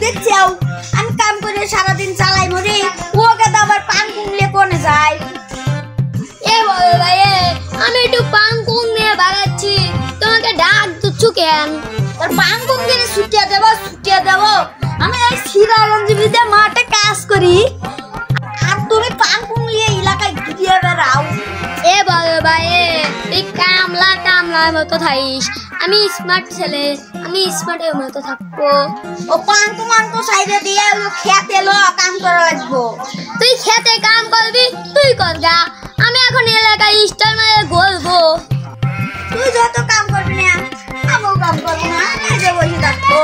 দেখছাও আমি কাম করে সারাদিন চালাই মরে ওকে তো আবার পান কুমলে কোনে যায়। এ বড় ভাই আমি একটু পান কুম নিয়ে বাগাচ্ছি, তোমাকে ডাক দিচ্ছু কেন? তোর পান কুম কিনে ছুটিয়ে দেবো আমি এই সিরাগঞ্জিবিতে মাঠে কাজ করি আর তুমি পান কুম নিয়ে এলাকায় ঘুরিয়ে বেড়াও। এ বড় ভাই তুই কামলার মতো থাকিস, আমি স্মার্ট ছেলে, আমি স্মার্টের মতো থাকবো। ও পান কুমান তো সাইডে দিয়ে খেতে লো কাম করা লাগবো। তুই খেতে কাম করবি তুই করগা, আমি এখন এলাকায় স্টার মারে ঘুরবো। তুই যত কাম করবি না আমিও কাম করবো না, বসে থাকবো।